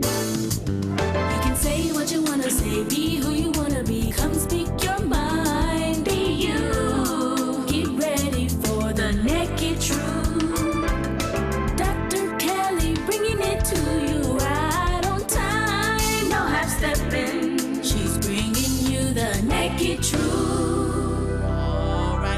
You can say what you wanna say, be who you wanna be. Come speak your mind, be you. Get ready for the Nakid Truth. Dr. Kelly bringing it to you right on time. No half stepping. She's bringing you the Nakid Truth. All right.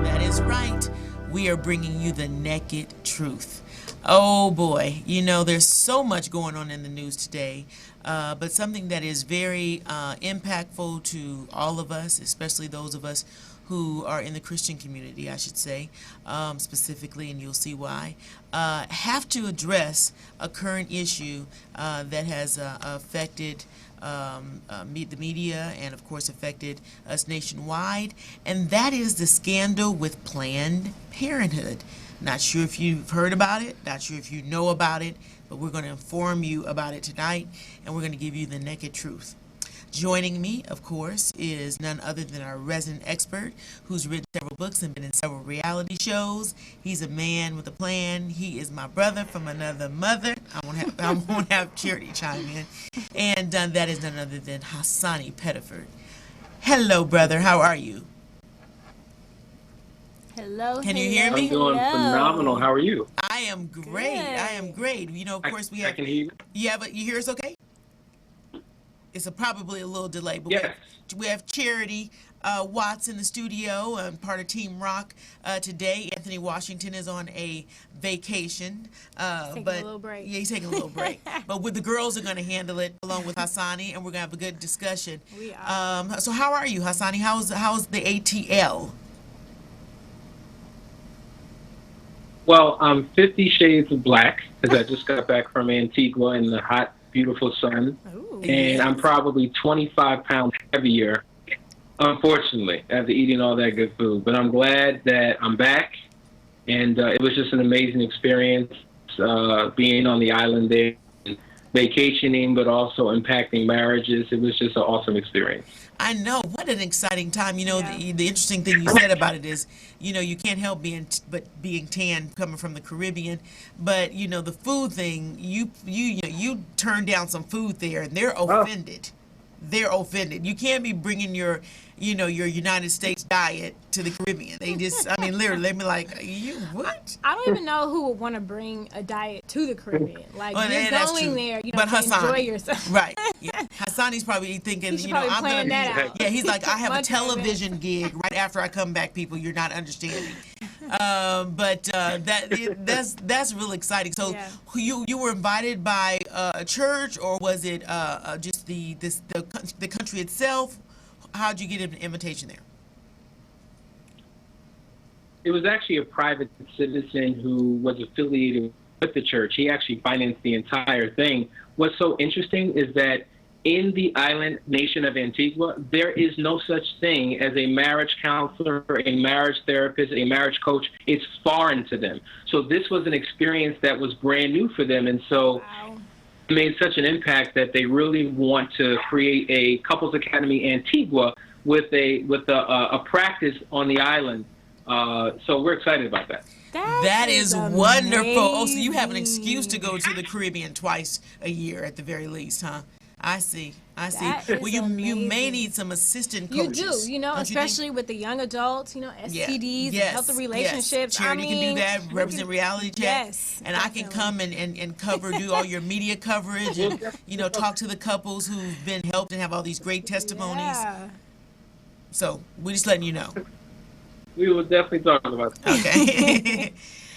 That is right. We are bringing you the Nakid Truth. Oh boy, there's so much going on in the news today, but something that is very impactful to all of us, especially those of us who are in the Christian community, I should say, specifically, and you'll see why, have to address a current issue that has affected the media and, of course, affected us nationwide, and that is the scandal with Planned Parenthood. Not sure if you've heard about it, not sure if you know about it, but we're going to inform you about it tonight, and we're going to give you the naked truth. Joining me, of course, is none other than our resident expert who's written several books and been in several reality shows. He's a man with a plan. He is my brother from another mother. I won't have Charity chime in. And that is none other than Hassani Pettiford. Hello, brother. How are you? Hello. Can you hear me? I'm doing phenomenal. How are you? I am great. I am great. Of course, we have. I can hear you. Yeah, but you hear us okay? It's probably a little delay, but Yes. we have Charity Watts in the studio, part of Team Rock today. Anthony Washington is on a vacation. Taking a little break. Yeah, he's taking a little break. But the girls are going to handle it along with Hassani, and we're going to have a good discussion. We are. So how are you, Hassani? How's the ATL? Well, I'm 50 shades of black because I just got back from Antigua in the hot, beautiful sun. Ooh. And I'm probably 25 pounds heavier, unfortunately, after eating all that good food. But I'm glad that I'm back, and it was just an amazing experience being on the island there, and vacationing, but also impacting marriages. It was just an awesome experience. I know. What an exciting time. Yeah. The interesting thing you said about it is, you can't help being tan coming from the Caribbean, but the food thing, you turn down some food there and they're offended. They're offended. You can't be bringing your United States diet to the Caribbean. They just, literally, they be like, you what? I don't even know who would want to bring a diet to the Caribbean. Like, Well, you're that's going true. there, But to Hassani, enjoy yourself. Right. Yeah. Hassani's probably thinking, He should probably I'm plan gonna that be. out. Yeah, he's like, I have a Much in advance. television gig right after I come back. People, you're not understanding. That's real exciting. So, Yeah. you were invited by a church, or was it just the country itself? How'd you get an invitation there? It was actually a private citizen who was affiliated with the church. He actually financed the entire thing. What's so interesting is that in the island nation of Antigua, there is no such thing as a marriage counselor, a marriage therapist, a marriage coach. It's foreign to them. So this was an experience that was brand new for them. And so Wow. it made such an impact that they really want to create a couples academy Antigua with a practice on the island. So we're excited about that. That is wonderful. Oh, so you have an excuse to go to the Caribbean twice a year at the very least, huh? I see. That Well, is you may amazing. need some assistant You coaches. do, don't you think? especially with the young adults, STDs, and Yes, healthy relationships. Yes. Charity can do that, we represent reality check. Yes, And I can come and cover, do all your media coverage and, talk to the couples who've been helped and have all these great testimonies. Yeah. So we're just letting you know. We will definitely talk about that. Okay.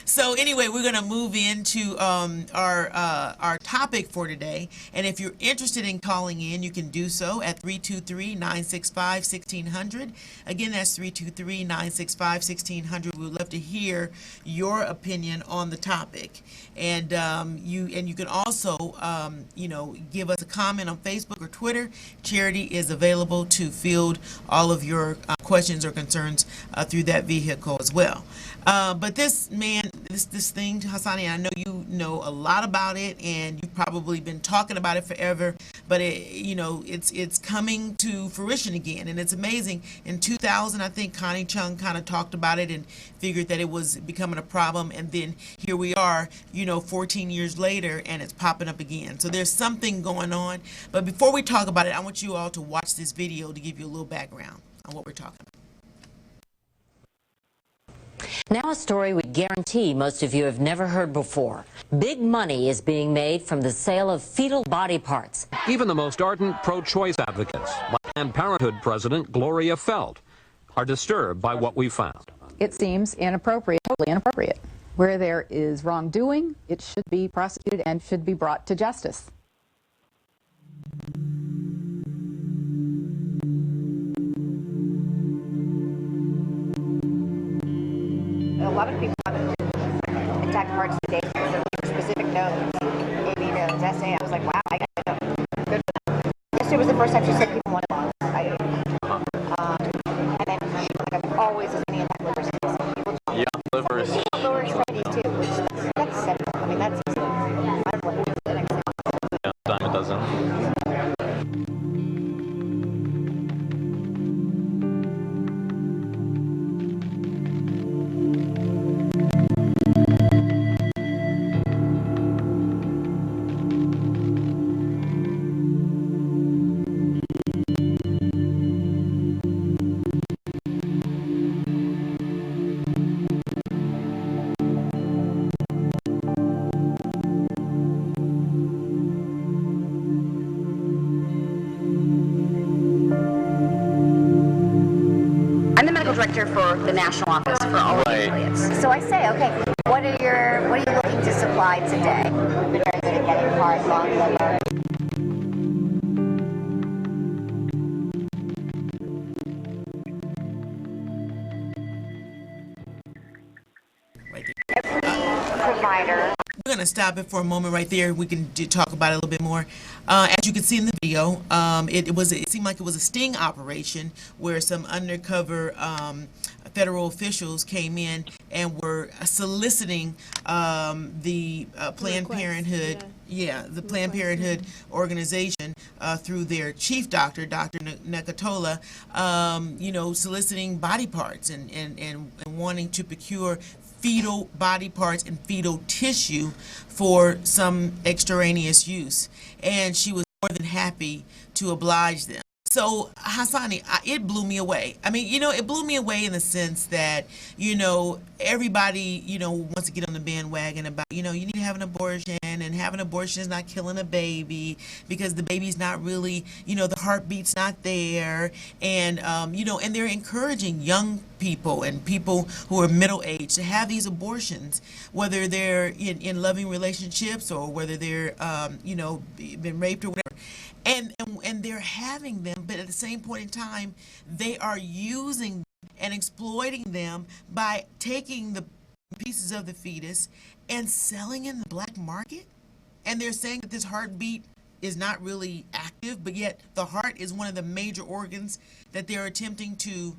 So anyway, we're going to move into our topic for today. And if you're interested in calling in, you can do so at 323-965-1600. Again, that's 323-965-1600. We would love to hear your opinion on the topic. And you can also give us a comment on Facebook or Twitter. Charity is available to field all of your questions or concerns through that vehicle as well. But this man, this thing, Hassani. I know you know a lot about it, and you've probably been talking about it forever. But it's coming to fruition again, and it's amazing. In 2000, I think Connie Chung kind of talked about it and figured that it was becoming a problem, and then here we are, 14 years later, and it's popping up again. So there's something going on. But before we talk about it, I want you all to watch this video to give you a little background on what we're talking about. Now a story we guarantee most of you have never heard before. Big money is being made from the sale of fetal body parts. Even the most ardent pro-choice advocates, like Planned Parenthood President Gloria Feld, are disturbed by what we found. It seems inappropriate, totally inappropriate. Where there is wrongdoing, it should be prosecuted and should be brought to justice. A lot of people have attacked parts today because of specific notes, AB notes, essay. I was like, wow, I got to know. Good for them. Yesterday was the first time she said people wanted to and then I've always listening to livers. People talk. Yeah, livers. Lower extremities too, which that's simple. I mean, that's easy. Yeah, dime a dozen. Director for the national office for all of the affiliates. So I say, okay, what are you looking to supply today? We've been very good at getting hard, long liver. Every provider. We're going to stop it for a moment right there. We can talk about it a little bit more. As you can see in the video, it seemed like it was a sting operation where some undercover federal officials came in and were soliciting the Planned Parenthood, the Planned Parenthood organization through their chief doctor, Dr. Nakatola, soliciting body parts and wanting to procure fetal body parts and fetal tissue for some extraneous use, and she was more than happy to oblige them. So, Hassani, it blew me away. I mean, it blew me away in the sense that, everybody, wants to get on the bandwagon about, you need to have an abortion, and having an abortion is not killing a baby because the baby's not really, the heartbeat's not there. And, and they're encouraging young people and people who are middle-aged to have these abortions, whether they're in loving relationships or whether they're, been raped or whatever. And they're having them, but at the same point in time, they are using and exploiting them by taking the pieces of the fetus and selling in the black market. And they're saying that this heartbeat is not really active, but yet the heart is one of the major organs that they're attempting to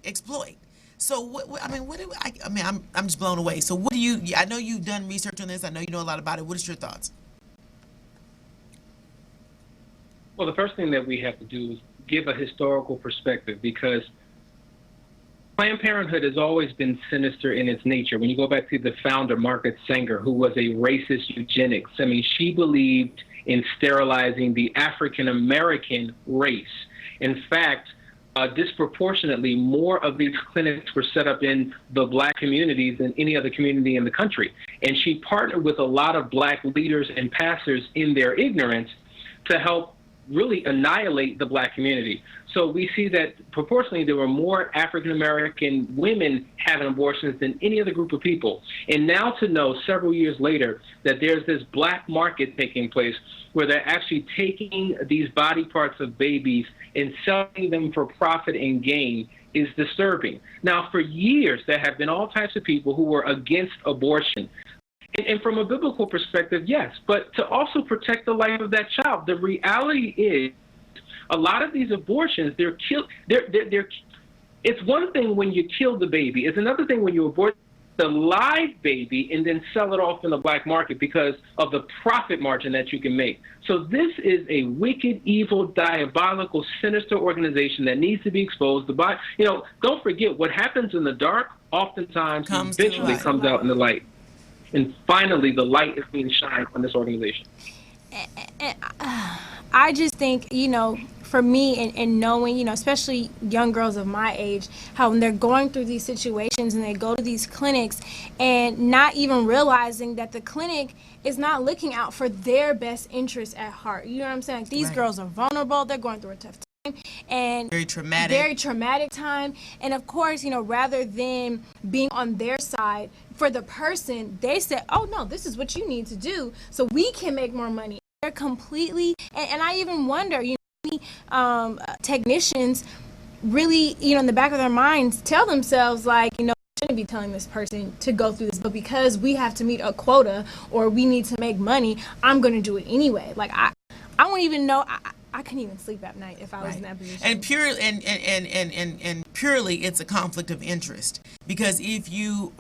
exploit. So I'm just blown away. So what do you? I know you've done research on this. I know you know a lot about it. What is your thoughts? Well, the first thing that we have to do is give a historical perspective, because Planned Parenthood has always been sinister in its nature. When you go back to the founder, Margaret Sanger, who was a racist eugenics, I mean, she believed in sterilizing the African-American race. In fact, disproportionately, more of these clinics were set up in the black communities than any other community in the country. And she partnered with a lot of black leaders and pastors in their ignorance to help really annihilate the black community. So we see that proportionally there were more African-American women having abortions than any other group of people. And now to know several years later that there's this black market taking place where they're actually taking these body parts of babies and selling them for profit and gain is disturbing. Now, for years, there have been all types of people who were against abortion. And from a biblical perspective, yes, but to also protect the life of that child. The reality is, a lot of these abortions, it's one thing when you kill the baby. It's another thing when you abort the live baby and then sell it off in the black market because of the profit margin that you can make. So this is a wicked, evil, diabolical, sinister organization that needs to be exposed. Don't forget what happens in the dark oftentimes eventually comes out in the light. And finally, the light is being shined on this organization. I just think, for me and knowing, especially young girls of my age, how when they're going through these situations and they go to these clinics and not even realizing that the clinic is not looking out for their best interests at heart. You know what I'm saying? Like, these girls are vulnerable. They're going through a tough time. And very traumatic time. And of course, rather than being on their side for the person, they said, oh no, this is what you need to do so we can make more money. They're completely, and I even wonder, technicians really, in the back of their minds tell themselves like, I shouldn't be telling this person to go through this, but because we have to meet a quota or we need to make money, I'm going to do it anyway. Like I won't even know. I couldn't even sleep at night if I was in that position. And purely, it's a conflict of interest, because if you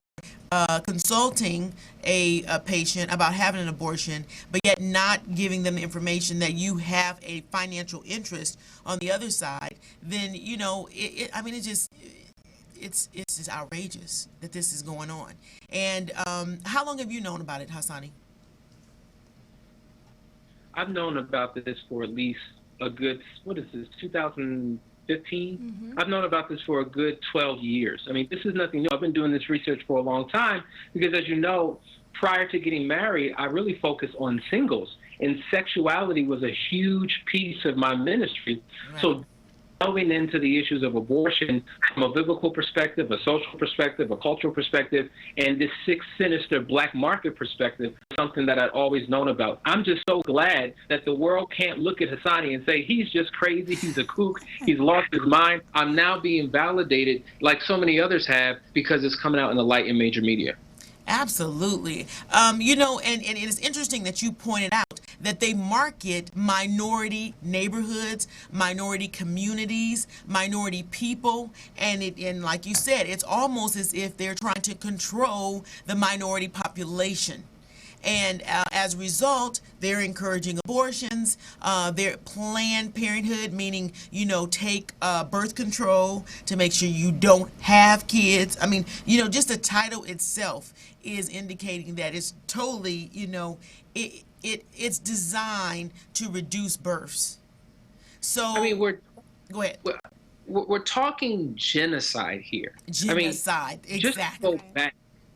consulting a patient about having an abortion, but yet not giving them the information that you have a financial interest on the other side, then it's just outrageous that this is going on. And how long have you known about it, Hassani? I've known about this for at least a good, 2015? Mm-hmm. I've known about this for a good 12 years. I mean, this is nothing new. I've been doing this research for a long time because, as you know, prior to getting married, I really focused on singles, and sexuality was a huge piece of my ministry. Right. So delving into the issues of abortion from a biblical perspective, a social perspective, a cultural perspective, and this sick, sinister black market perspective, something that I'd always known about. I'm just so glad that the world can't look at Hassani and say, he's just crazy, he's a kook, he's lost his mind. I'm now being validated like so many others have because it's coming out in the light in major media. Absolutely. And it's interesting that you pointed out that they market minority neighborhoods, minority communities, minority people, and like you said, it's almost as if they're trying to control the minority population. And as a result, they're encouraging abortions, they're Planned Parenthood, meaning, take birth control to make sure you don't have kids. I mean, just the title itself is indicating that it's totally, it's designed to reduce births. So, I mean, go ahead. We're talking genocide here. Genocide, exactly.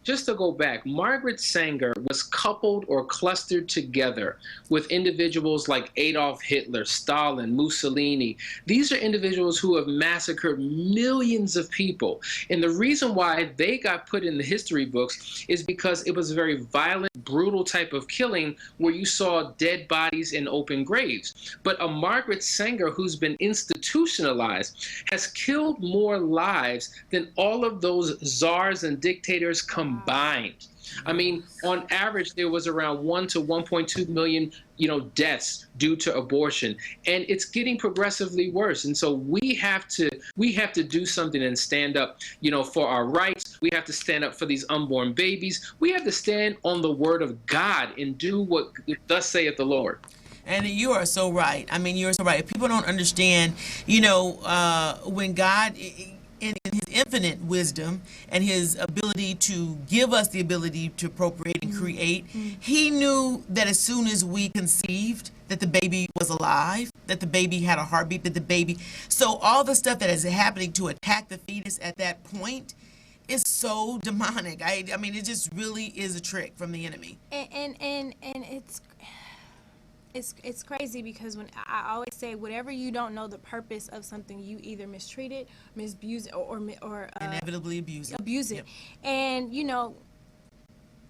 Just to go back, Margaret Sanger was coupled or clustered together with individuals like Adolf Hitler, Stalin, Mussolini. These are individuals who have massacred millions of people. And the reason why they got put in the history books is because it was a very violent, brutal type of killing where you saw dead bodies in open graves. But a Margaret Sanger who's been institutionalized has killed more lives than all of those czars and dictators combined. I mean, on average, there was around 1 to 1.2 million, deaths due to abortion, and it's getting progressively worse. And so we have to do something and stand up, for our rights. We have to stand up for these unborn babies. We have to stand on the word of God and do what thus saith the Lord. And you are so right. I mean, you're so right. If people don't understand, when God, in his infinite wisdom and his ability to give us the ability to procreate and create, he knew that as soon as we conceived, that the baby was alive, that the baby had a heartbeat, that the baby... So all the stuff that is happening to attack the fetus at that point is so demonic. I mean, it just really is a trick from the enemy. And it's crazy because when I always say, whatever you don't know the purpose of something, you either mistreat it, misabuse it, or inevitably abuse it. Yep. And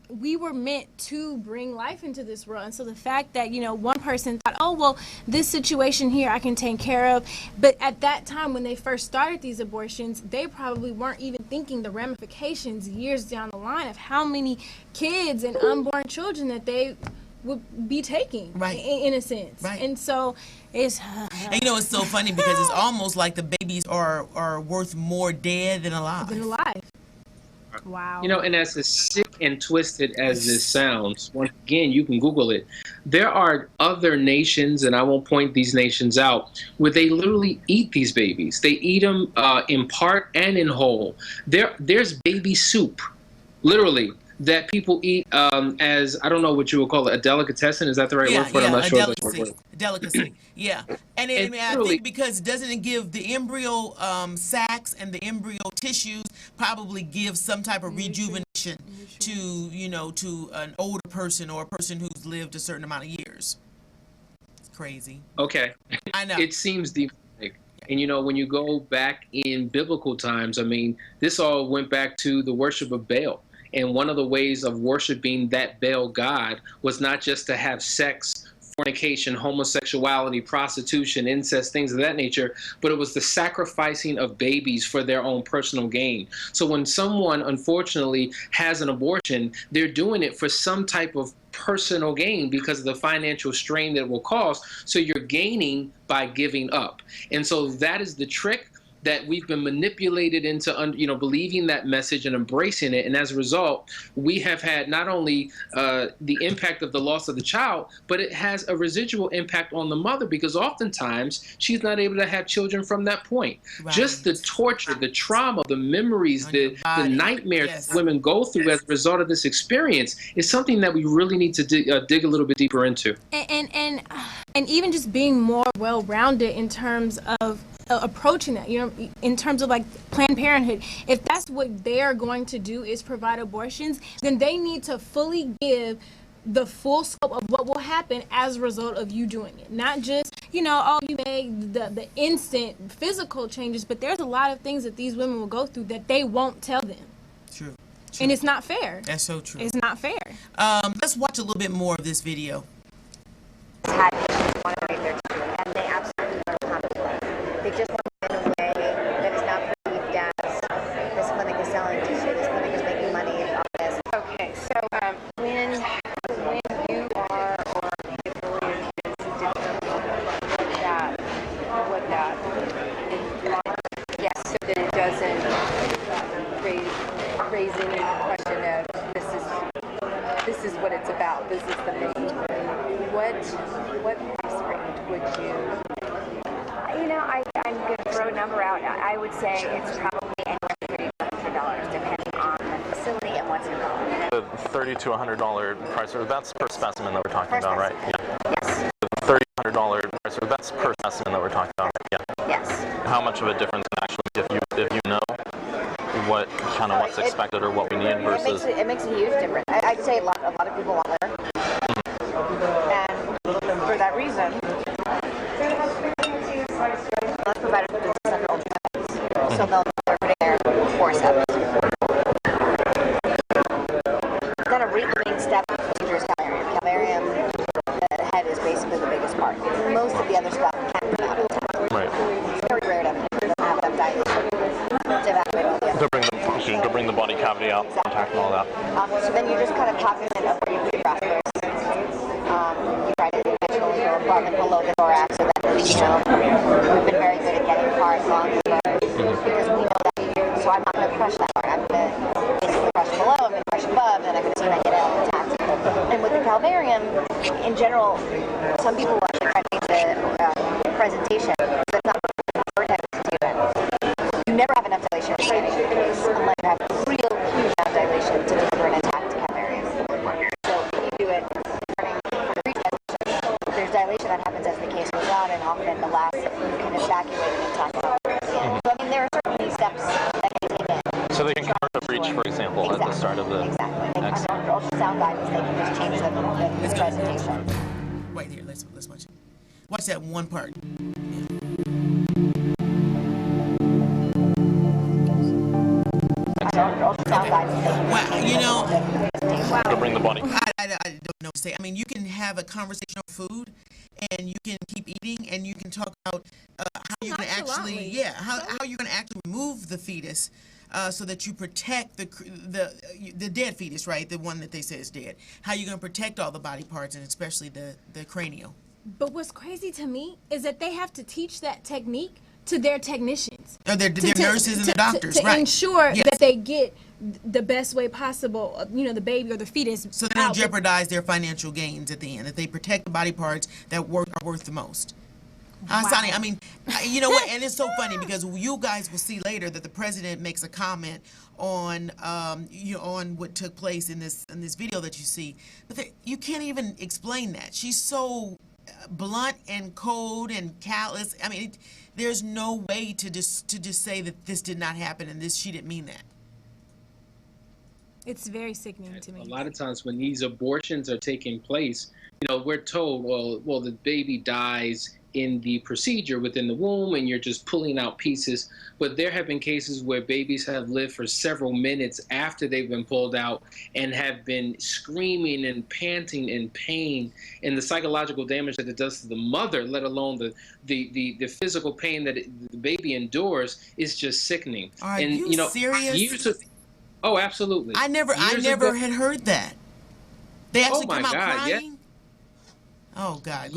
we were meant to bring life into this world, and so the fact that one person thought, oh well, this situation here I can take care of, but at that time when they first started these abortions, they probably weren't even thinking the ramifications years down the line of how many kids and unborn children that they would be taking, right, in a sense. Right. And so it's and it's so funny because it's almost like the babies are worth more dead than alive. Wow. You know, and as sick and twisted as this sounds, once again, you can Google it. There are other nations, and I won't point these nations out, where they literally eat these babies. They eat them in part and in whole. There's baby soup, literally, that people eat as, I don't know what you would call it, a delicatessen. Is that the right word for it? I'm not a sure. delicacy, a delicacy. Yeah, and And I literally, think because doesn't it give the embryo sacs and the embryo tissues probably give some type of rejuvenation to, you know, to an older person or a person who's lived a certain amount of years. It's crazy. okay. I know. It seems demonic. And you know, when you go back in biblical times, I mean, this all went back to the worship of Baal. And one of the ways of worshiping that Baal god was not just to have sex, fornication, homosexuality, prostitution, incest, things of that nature, but it was the sacrificing of babies for their own personal gain. So when someone, unfortunately, has an abortion, they're doing it for some type of personal gain because of the financial strain that it will cause. So you're gaining by giving up. And so that is the trick that we've been manipulated into, you know, believing that message and embracing it. And as a result, we have had not only the impact of the loss of the child, but it has a residual impact on the mother because oftentimes she's not able to have children from that point. Right. Just the torture, the trauma, the memories, the nightmares Yes. women go through as a result of this experience is something that we really need to dig a little bit deeper into. And even just being more well-rounded in terms of approaching that, you know, in terms of like Planned Parenthood. If that's what they're going to do is provide abortions, then they need to fully give the full scope of what will happen as a result of you doing it. Not just, you know, oh, you made the instant physical changes, but there's a lot of things that these women will go through that they won't tell them. True. And it's not fair. That's so true. It's not fair. Let's watch a little bit more of this video. Had want to break their tissue, and they absolutely don't have a way. They just want it in a way that is not perceived as this clinic is selling tissue, this clinic is making money, and all this. Okay, so when you are or people or your kids determine what that yes, so that it doesn't raise any question of this is what it's about. This is the mission. What price range would you? You know, I'm going to throw a number out. I would say it's probably anywhere from $30 to $100, depending on the facility and what's involved. The $30 to $100 price, or that's per specimen that we're talking about, right? Yeah. Yes. The $30 to $100 price, or that's per specimen that we're talking about, right? Yeah. Yes. How much of a difference actually, if you know what kind of what's expected or what we need versus? It makes a huge difference. I'd say a lot of people want litter. And for that reason, most providers will do this under ultrasounds. So they'll put their forceps. Then a rate-limiting step procedure is calvarium. Calvarium, the head is basically the biggest part. Most of the other stuff can be out of time. Right. It's very rare to have enough dilation to evacuate all the other. To bring the body cavity out, contact and all that. So then you're just kind of cognizant of where you put your grapplers. You try to intentionally go above and below the thorax, so that, you know, we've been very good at getting hard, long because we know that. So I'm not going to crush that part. I'm going to basically crush below, I'm going to crush above, and I'm going to see if I get it all intact. And with the calvarium, in general, some people will actually try to make the presentation so it's not vortex dilation. You never have enough dilation unless you have real huge amount of dilation to deliver an intact calvarium. So if you do it there's dilation that happens as the case goes on, and often the last you can evacuate an intact calvarium. So I mean, there are certainly steps that can be taken. So they can convert the breach, for example, at the start of the... Exactly. They can ultrasound guidance, they can just change the presentation. Right here, let's watch it. Watch that one part. Ultrasound guidance. Wow, you know, To bring the body... I don't know what to say. I mean, you can have a conversation on food, and you can keep eating, and you can talk about how you can actually, how you can actually remove the fetus, so that you protect the dead fetus, right? The one that they say is dead. How you going to protect all the body parts, and especially the cranial. But what's crazy to me is that they have to teach that technique to their technicians. Or their nurses and their doctors, to right? ensure Yes. that they get the best way possible, the baby or the fetus. So they don't jeopardize their financial gains at the end, that they protect the body parts that are worth the most. Sonny, I mean, you know what? And it's so funny because you guys will see later that the president makes a comment on, on what took place in this video that you see, but you can't even explain that. She's so blunt and cold and callous. I mean, there's no way to just say that this did not happen and she didn't mean that. It's very sickening to me. A lot of times when these abortions are taking place, we're told, well, the baby dies in the procedure within the womb and you're just pulling out pieces. But there have been cases where babies have lived for several minutes after they've been pulled out and have been screaming and panting in pain, and the psychological damage that it does to the mother, let alone the physical pain that the baby endures, is just sickening. Are you serious? Oh, absolutely. I never had heard that. They actually come out crying? Yeah. Oh, God.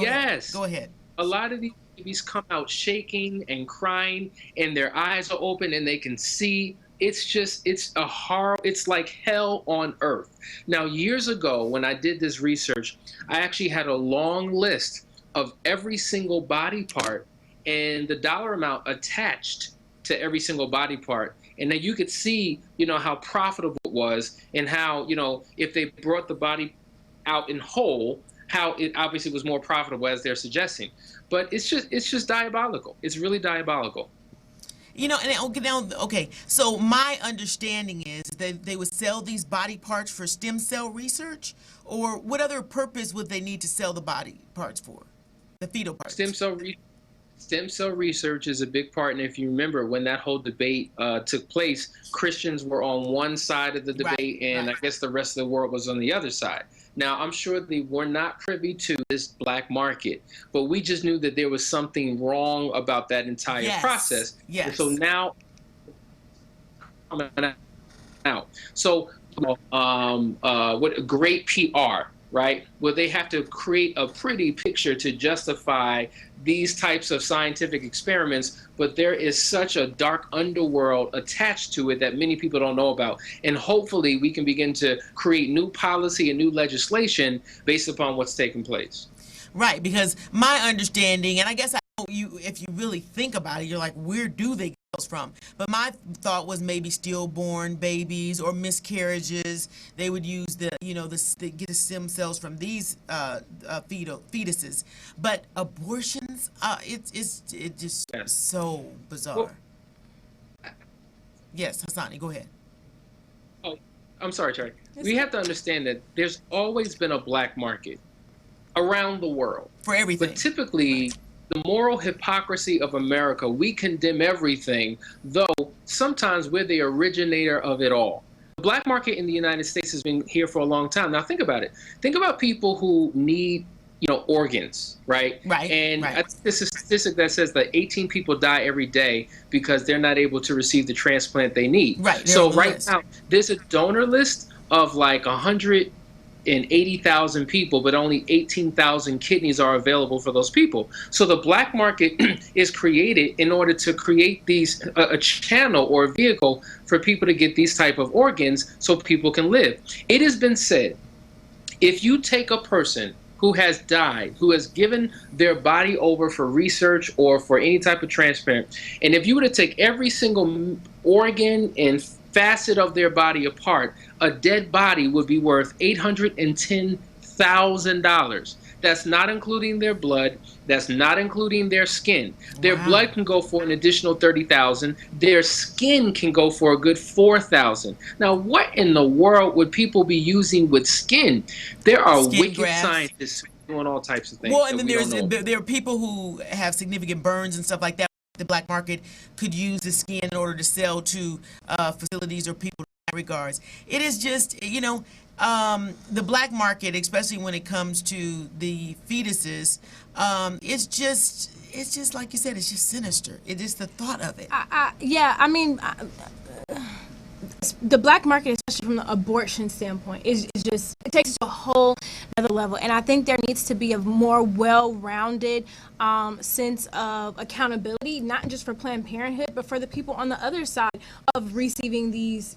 Go ahead. A lot of these babies come out shaking and crying, and their eyes are open and they can see. It's a horror. It's like hell on earth. Now, years ago, when I did this research, I actually had a long list of every single body part and the dollar amount attached to every single body part. And then you could see, how profitable it was, and how, if they brought the body out in whole, how it obviously was more profitable, as they're suggesting. But it's just diabolical. It's really diabolical. Okay, so my understanding is that they would sell these body parts for stem cell research, or what other purpose would they need to sell the body parts for? The fetal parts. Stem cell research is a big part, and if you remember when that whole debate took place, Christians were on one side of the debate, I guess the rest of the world was on the other side. Now, I'm sure they were not privy to this black market, but we just knew that there was something wrong about that entire process. Yes. And so now, so what great PR, right? Well, they have to create a pretty picture to justify these types of scientific experiments, but there is such a dark underworld attached to it that many people don't know about. And hopefully we can begin to create new policy and new legislation based upon what's taking place. Right, because my understanding, and I guess if you really think about it, you're like, where do they get those from? But my thought was maybe stillborn babies or miscarriages. They would use they get the stem cells from these fetuses. But abortions, it's just so bizarre. Well, yes, Hassani, go ahead. Oh, I'm sorry, Charlie. We have to understand that there's always been a black market around the world for everything. But typically, the moral hypocrisy of America, we condemn everything, though sometimes we're the originator of it all. The black market in the United States has been here for a long time. Now think about it. Think about people who need, organs, right? Right. And I think this is a statistic that says that 18 people die every day because they're not able to receive the transplant they need. Right. So right now, there's a donor list of like 180,000 people, but only 18,000 kidneys are available for those people. So the black market is created in order to create these a channel or a vehicle for people to get these type of organs so people can live. It has been said, if you take a person who has died, who has given their body over for research or for any type of transplant, and if you were to take every single organ and facet of their body apart, a dead body would be worth $810,000. That's not including their blood. That's not including their skin. Their blood can go for an additional $30,000. Their skin can go for a good $4,000. Now, what in the world would people be using with skin? There are wicked scientists doing all types of things. Well, and then there are people who have significant burns and stuff like that. The black market could use the skin in order to sell to facilities or people in that regards. It is just, the black market, especially when it comes to the fetuses, it's just like you said, it's just sinister. It is the thought of it. The black market, especially from the abortion standpoint, is just, it takes it to a whole other level. And I think there needs to be a more well-rounded sense of accountability, not just for Planned Parenthood, but for the people on the other side of receiving these,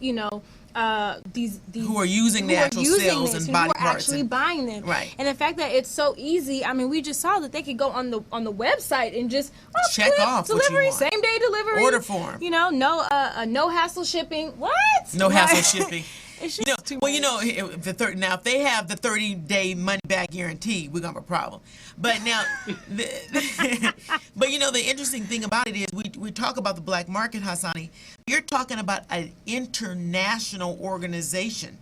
these who are using the actual cells and body who are parts actually buying them. Right. And the fact that it's so easy, I mean, we just saw that they could go on the website and just check off delivery, what you want. same day delivery, order form. You know, no hassle shipping. What? No hassle shipping. It's just too much. Now if they have the 30-day money back guarantee, we're gonna have a problem. But now, but the interesting thing about it is we talk about the black market, Hassani. You're talking about an international organization,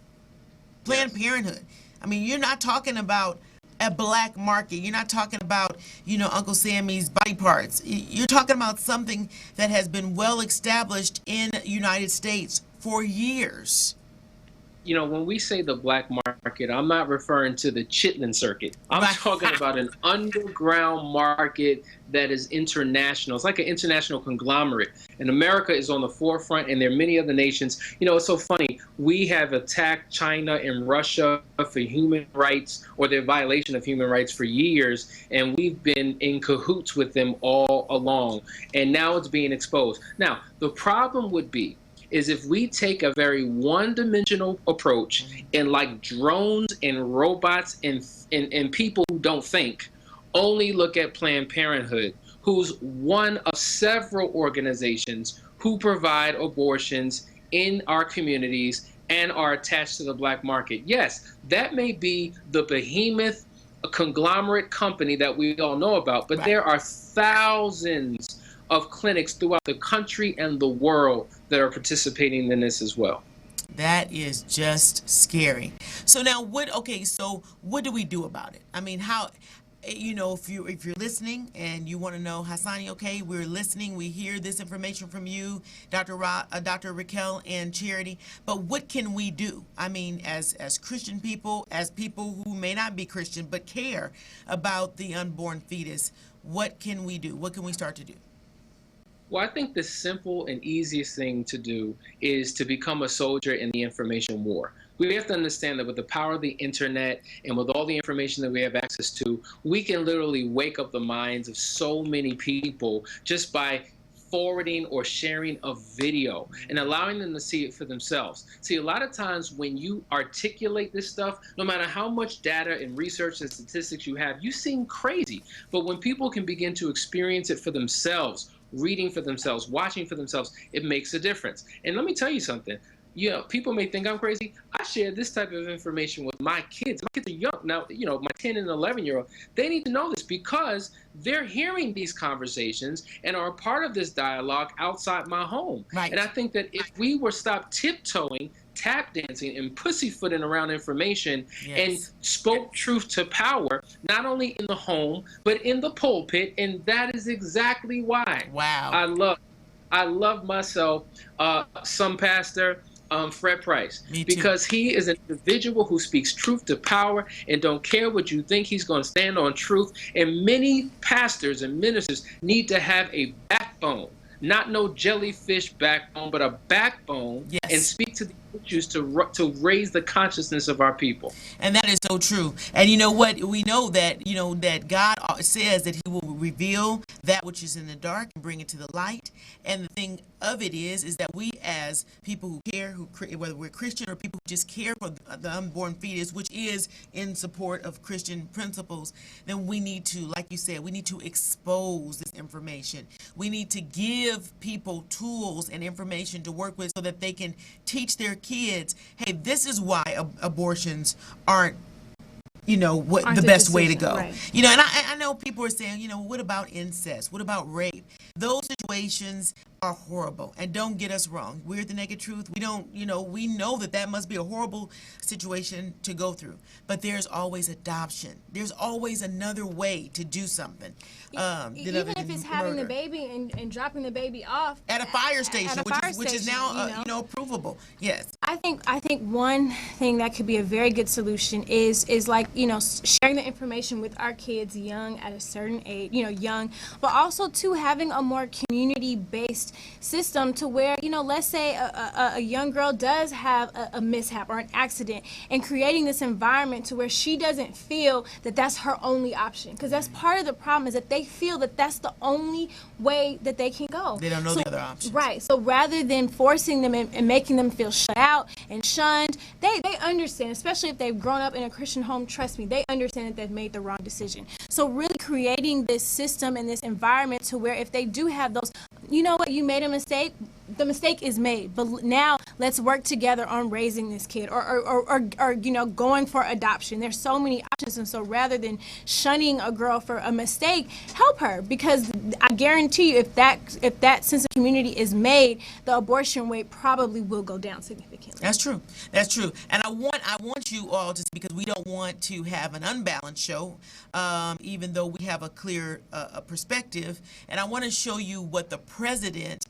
Planned Parenthood. I mean, you're not talking about a black market. You're not talking about, Uncle Sammy's body parts. You're talking about something that has been well established in the United States for years. When we say the black market, I'm not referring to the Chitlin circuit. I'm talking about an underground market that is international. It's like an international conglomerate. And America is on the forefront, and there are many other nations. It's so funny. We have attacked China and Russia for human rights or their violation of human rights for years, and we've been in cahoots with them all along. And now it's being exposed. Now, the problem would be is if we take a very one-dimensional approach and like drones and robots and people who don't think, only look at Planned Parenthood, who's one of several organizations who provide abortions in our communities and are attached to the black market. Yes, that may be the behemoth, a conglomerate company that we all know about, but there are thousands of clinics throughout the country and the world that are participating in this as well. That is just scary. So now what do we do about it? I mean, how, if you're listening and you want to know, Hassani, okay, we're listening, we hear this information from you, Dr. Raquel and Charity, but what can we do? I mean, as Christian people, as people who may not be Christian but care about the unborn fetus, what can we do? What can we start to do? Well, I think the simple and easiest thing to do is to become a soldier in the information war. We have to understand that with the power of the internet and with all the information that we have access to, we can literally wake up the minds of so many people just by forwarding or sharing a video and allowing them to see it for themselves. See, a lot of times when you articulate this stuff, no matter how much data and research and statistics you have, you seem crazy. But when people can begin to experience it for themselves, reading for themselves, watching for themselves, it makes a difference. And let me tell you something. People may think I'm crazy. I share this type of information with my kids. My kids are young now. My 10 and 11-year-old. They need to know this because they're hearing these conversations and are a part of this dialogue outside my home. Right. And I think that if we were stopped tiptoeing, tap dancing, and pussyfooting around information, and spoke truth to power, not only in the home but in the pulpit, and that is exactly why. Wow. I love myself some pastor. Fred Price, because he is an individual who speaks truth to power and don't care what you think, he's going to stand on truth. And many pastors and ministers need to have a backbone, not no jellyfish backbone, but a backbone, and speak to the issues to raise the consciousness of our people. And that is so true. And you know what? We know that, that God says that he will reveal that which is in the dark and bring it to the light. And the thing of it is that we as people who care, whether we're Christian or people who just care for the unborn fetus, which is in support of Christian principles, then we need to, like you said, we need to expose this information. We need to give people tools and information to work with so that they can teach their kids, hey, this is why abortions aren't the best way to go. Right. And I know people are saying, what about incest? What about rape? Those situations are horrible. And don't get us wrong. We're the Nakid Truth. We don't, we know that must be a horrible situation to go through. But there's always adoption. There's always another way to do something. Even if it's having the baby and dropping the baby off at a fire station, which is now provable. Yes. I think one thing that could be a very good solution is like, sharing the information with our kids young at a certain age, young, but also too having a more community-based based system to where, let's say a young girl does have a mishap or an accident, and creating this environment to where she doesn't feel that that's her only option. Because that's part of the problem, is that they feel that that's the only way that they can go. They don't know the other options. Right. So rather than forcing them and making them feel shut out and shunned, they understand, especially if they've grown up in a Christian home, trust me, they understand that they've made the wrong decision. So really creating this system and this environment to where if they do have those, you know what, you made a mistake, the mistake is made, but now let's work together on raising this kid, or going for adoption. There's so many options, and so rather than shunning a girl for a mistake, help her, because I guarantee you, if that sense of community is made, the abortion rate probably will go down significantly. That's true. That's true. And I want you all to, because we don't want to have an unbalanced show, even though we have a clear perspective, and I want to show you what the president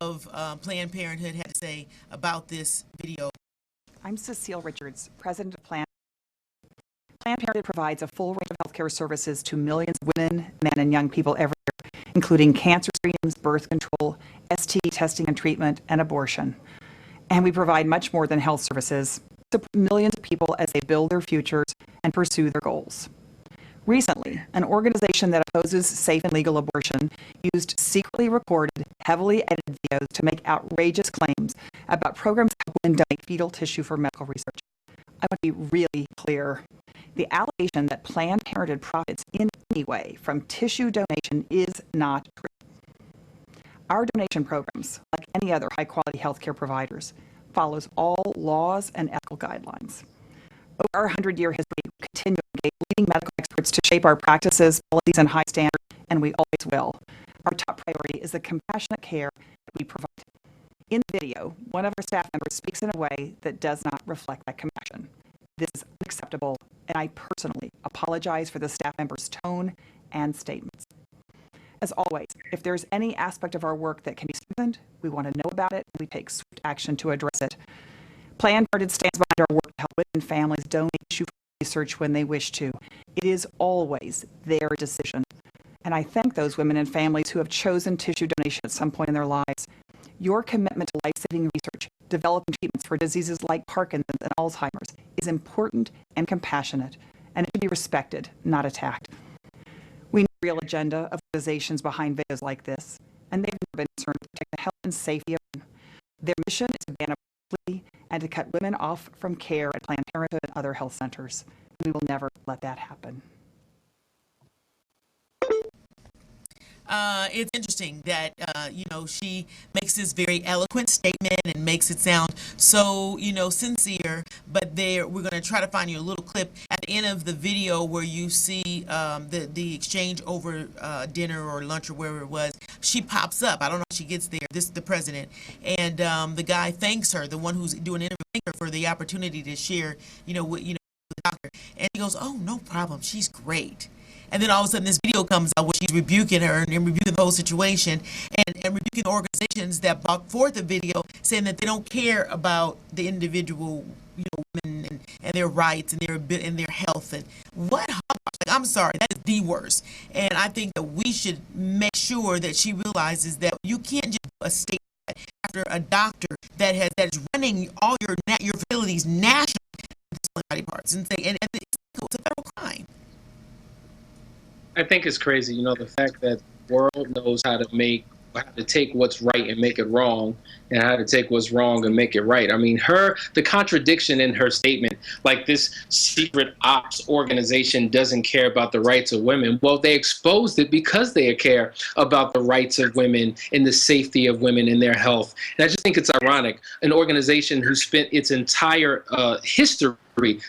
of Planned Parenthood had to say about this video. I'm Cecile Richards, president of Planned Parenthood provides a full range of healthcare services to millions of women, men, and young people every year, including cancer screenings, birth control, STD testing and treatment, and abortion. And we provide much more than health services to millions of people as they build their futures and pursue their goals. Recently, an organization that opposes safe and legal abortion used secretly recorded, heavily edited videos to make outrageous claims about programs that help women donate fetal tissue for medical research. I want to be really clear. The allegation that Planned Parenthood profits in any way from tissue donation is not true. Our donation programs, like any other high-quality healthcare providers, follows all laws and ethical guidelines. Over our 100-year history, we continue to engage leading medical experts to shape our practices, policies, and high standards, and we always will. Our top priority is the compassionate care that we provide. In the video, one of our staff members speaks in a way that does not reflect that compassion. This is unacceptable, and I personally apologize for the staff member's tone and statements. As always, if there's any aspect of our work that can be strengthened, we want to know about it, and we take swift action to address it. Planned Parenthood stands behind our work to help women and families donate tissue for research when they wish to. It is always their decision. And I thank those women and families who have chosen tissue donation at some point in their lives. Your commitment to life-saving research, developing treatments for diseases like Parkinson's and Alzheimer's is important and compassionate, and it should be respected, not attacked. We need a real agenda of organizations behind videos like this, and they've never been concerned to protect the health and safety of women. Their mission is to ban abortion and to cut women off from care at Planned Parenthood and other health centers. We will never let that happen. It's interesting that, she makes this very eloquent statement and makes it sound so, sincere, but we're going to try to find you a little clip at the end of the video where you see the exchange over dinner or lunch or wherever it was. She pops up. I don't know how she gets there. This is the president. And the guy thanks her, the one who's doing the interview, thanks her for the opportunity to share, with the doctor. And he goes, oh, no problem. She's great. And then all of a sudden this video comes out where she's rebuking her and rebuking the whole situation and rebuking the organizations that brought forth the video, saying that they don't care about the individual women and their rights and their health. And what I'm sorry, that is the worst. And I think that we should make sure that she realizes that you can't just do a statement after a doctor that is running all your facilities nationally body parts and say and it's a federal crime. I think it's crazy, the fact that the world knows how to take what's right and make it wrong, and how to take what's wrong and make it right. I mean, the contradiction in her statement, like this secret ops organization doesn't care about the rights of women. Well, they exposed it because they care about the rights of women and the safety of women and their health. And I just think it's ironic, an organization who spent its entire history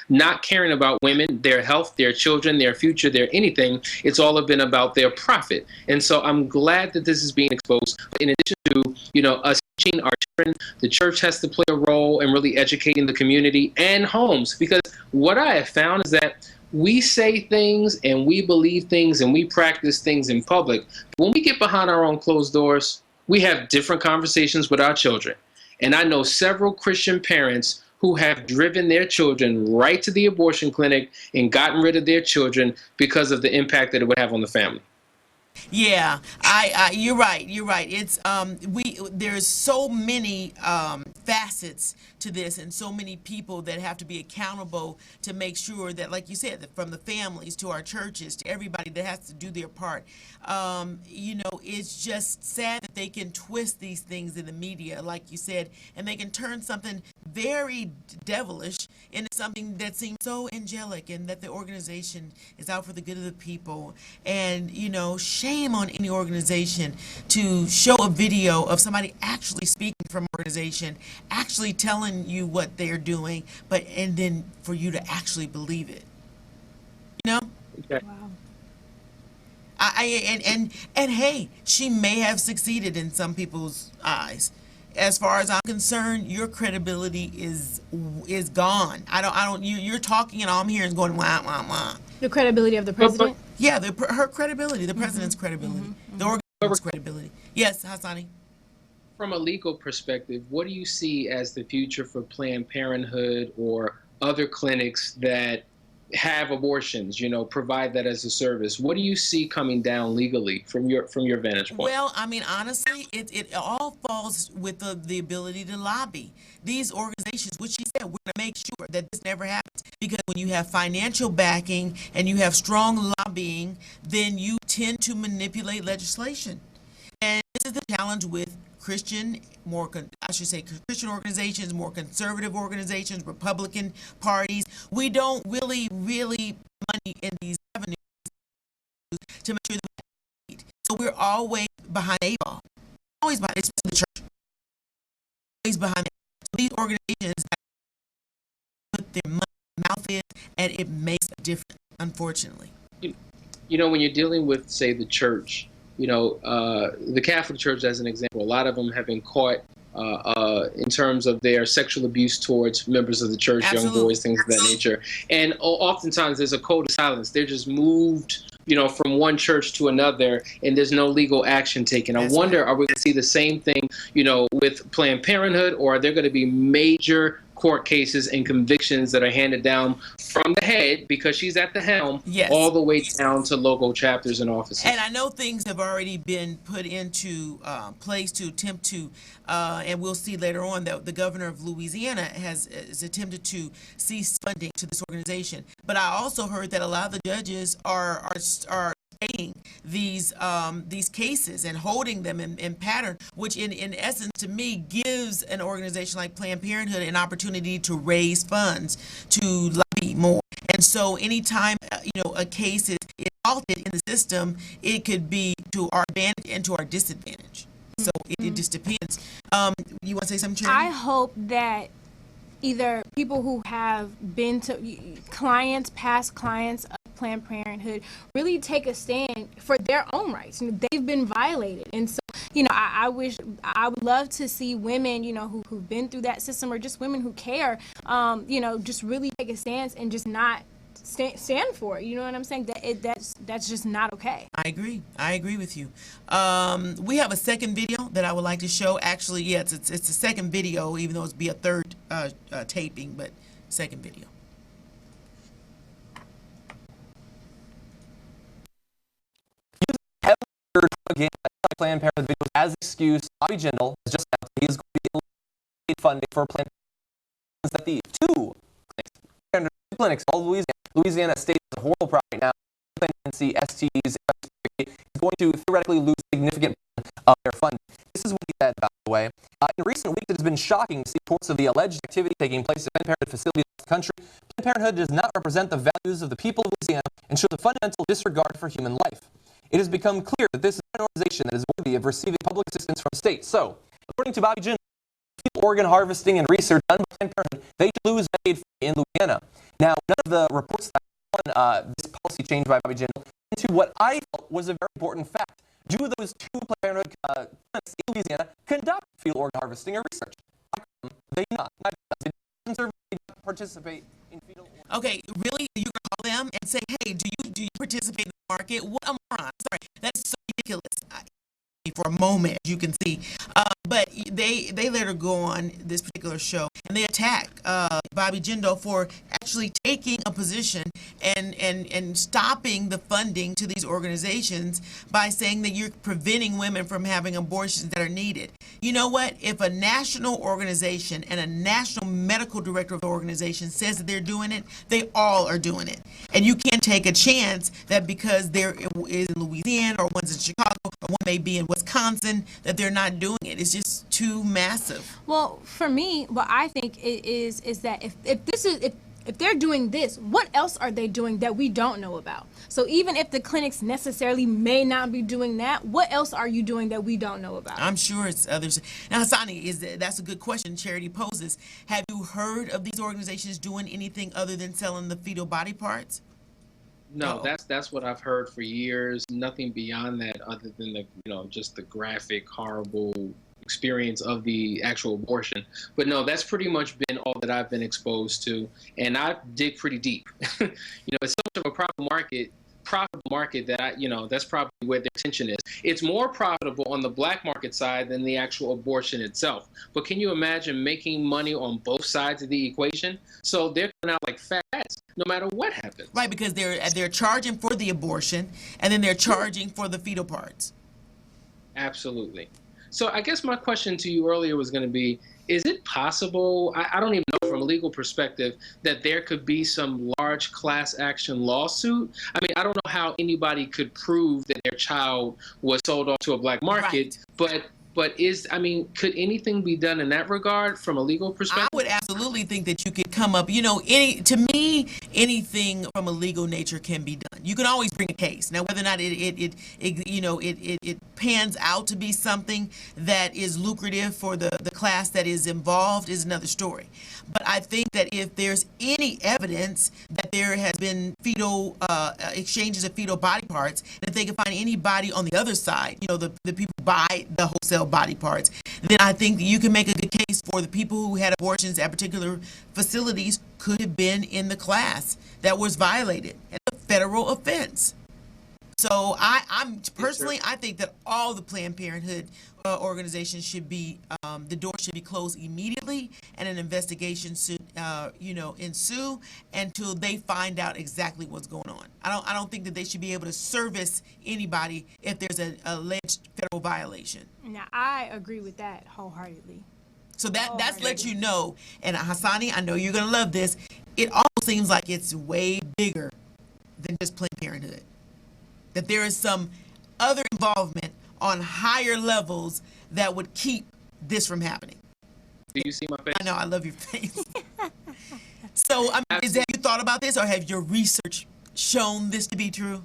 not caring about women, their health, their children, their future, their anything. It's all been about their profit. And so I'm glad that this is being exposed. But in addition to, us teaching our children, the church has to play a role in really educating the community and homes. Because what I have found is that we say things and we believe things and we practice things in public. When we get behind our own closed doors, we have different conversations with our children. And I know several Christian parents who have driven their children right to the abortion clinic and gotten rid of their children because of the impact that it would have on the family. Yeah, you're right. You're right. It's there's so many facets to this, and so many people that have to be accountable to make sure that, like you said, that from the families to our churches to everybody that has to do their part. It's just sad that they can twist these things in the media, like you said, and they can turn something very devilish into something that seems so angelic, and that the organization is out for the good of the people. And shame on any organization to show a video of somebody actually speaking from an organization, actually telling you what they're doing, and then for you to actually believe it. Okay. Wow. And hey, she may have succeeded in some people's eyes. As far as I'm concerned, your credibility is gone. You're talking, and all I'm hearing is going wah wah wah. The credibility of the president. Yeah, her credibility, the president's credibility, the organization's credibility. Yes, Hassani. From a legal perspective, what do you see as the future for Planned Parenthood or other clinics that have abortions, provide that as a service? What do you see coming down legally from your vantage point? Well, I mean, honestly, it all falls with the ability to lobby. These organizations, which she said, we're going to make sure that this never happens. Because when you have financial backing and you have strong lobbying, then you tend to manipulate legislation. And this is the challenge with Christian organizations, more conservative organizations, Republican parties. We don't really money in these avenues to make sure that we lead. So we're always behind a ball. Always behind, especially the church. Always behind it. So these organizations put their mouth in, and it makes a difference, unfortunately. When you're dealing with, say, the church, the Catholic Church, as an example, a lot of them have been caught in terms of their sexual abuse towards members of the church, Absolutely. young boys, things of that nature. And oftentimes there's a code of silence. They're just moved, from one church to another, and there's no legal action taken. I wonder, are we going to see the same thing, with Planned Parenthood, or are there going to be major court cases and convictions that are handed down from the head, because she's at the helm, Yes. all the way down to local chapters and offices? And I know things have already been put into place to attempt to, and we'll see later on that the governor of Louisiana has attempted to cease funding to this organization. But I also heard that a lot of the judges are stating these cases and holding them in pattern, which in essence to me gives an organization like Planned Parenthood an opportunity to raise funds, to lobby more. And so anytime a case is halted in the system, it could be to our advantage and to our disadvantage. So it just depends. You want to say something, Charity? I hope that either people who have been to past clients of Planned Parenthood, really take a stand for their own rights. They've been violated, and so I would love to see women who've been through that system, or just women who care, just really take a stance and just not stand for it. You know what I'm saying? That's just not okay. I agree with you. We have a second video that I would like to show. Actually, yeah, it's a second video, even though it's be a third taping, but second video. Again, Planned Parenthood videos as excuse. Bobby Jindal has just announced he is going to be able to get funding for Planned Parenthood that the two clinics, all Louisiana State is a horrible problem right now. Pregnancy, STDs, is going to theoretically lose significant of their funding. This is what he said, by the way. In recent weeks, it has been shocking to see reports of the alleged activity taking place at Planned Parenthood facilities across the country. Planned Parenthood does not represent the values of the people of Louisiana and shows a fundamental disregard for human life. It has become clear that this is an organization that is worthy of receiving public assistance from the state. So, according to Bobby Jindal, organ harvesting and research done by Planned Parenthood, they lose aid in Louisiana. Now, none of the reports that on this policy change by Bobby Jindal into what I felt was a very important fact. Do those two Planned Parenthood clinics in Louisiana conduct fetal organ harvesting or research? They do not. They don't participate in fetal organ. Okay, really? You're going to call them and say, hey, do you participate in the market? What a moron. Sorry, that's so ridiculous. For a moment, you can see. But they let her go on this particular show, and they attack Bobby Jindal for actually taking a position and stopping the funding to these organizations by saying that you're preventing women from having abortions that are needed. You know what? If a national organization and a national medical director of the organization says that they're doing it, they all are doing it. And you can't take a chance that because there is in Louisiana or one's in Chicago or one may be in Wisconsin that they're not doing it. It's just too massive. Well, for me, what I think is that if they're doing this, what else are they doing that we don't know about? So even if the clinics necessarily may not be doing that, what else are you doing that we don't know about? I'm sure it's others. Now, Hassani, that's a good question Charity poses. Have you heard of these organizations doing anything other than selling the fetal body parts? No, that's what I've heard for years. Nothing beyond that, other than just the graphic, horrible experience of the actual abortion. But no, that's pretty much been all that I've been exposed to, and I dig pretty deep. It's so much of a profitable market that that's probably where the attention is. It's more profitable on the black market side than the actual abortion itself. But can you imagine making money on both sides of the equation? So they're coming out like fat cats, no matter what happens. Right, because they're charging for the abortion, and then they're charging for the fetal parts. Absolutely. So I guess my question to you earlier was going to be, is it possible, I don't even know from a legal perspective, that there could be some large class action lawsuit? I mean, I don't know how anybody could prove that their child was sold off to a black market, right. But could anything be done in that regard from a legal perspective? I would absolutely think that you could come up, to me, anything from a legal nature can be done. You can always bring a case. Now, whether or not it pans out to be something that is lucrative for the class that is involved is another story. But I think that if there's any evidence that there has been fetal exchanges of fetal body parts, and if they can find anybody on the other side, the people who buy the wholesale body parts, then I think that you can make a good case for the people who had abortions at particular facilities could have been in the class that was violated. It's a federal offense. So I'm personally, I think that all the Planned Parenthood organizations should be, the door should be closed immediately, and an investigation should, ensue until they find out exactly what's going on. I don't think that they should be able to service anybody if there's an alleged federal violation. Now, I agree with that wholeheartedly. So that's let you know, and Hassani, I know you're gonna love this. It almost seems like it's way bigger than just Planned Parenthood. That there is some other involvement on higher levels that would keep this from happening. Do you see my face? I know, I love your face. So, have you thought about this, or have your research shown this to be true?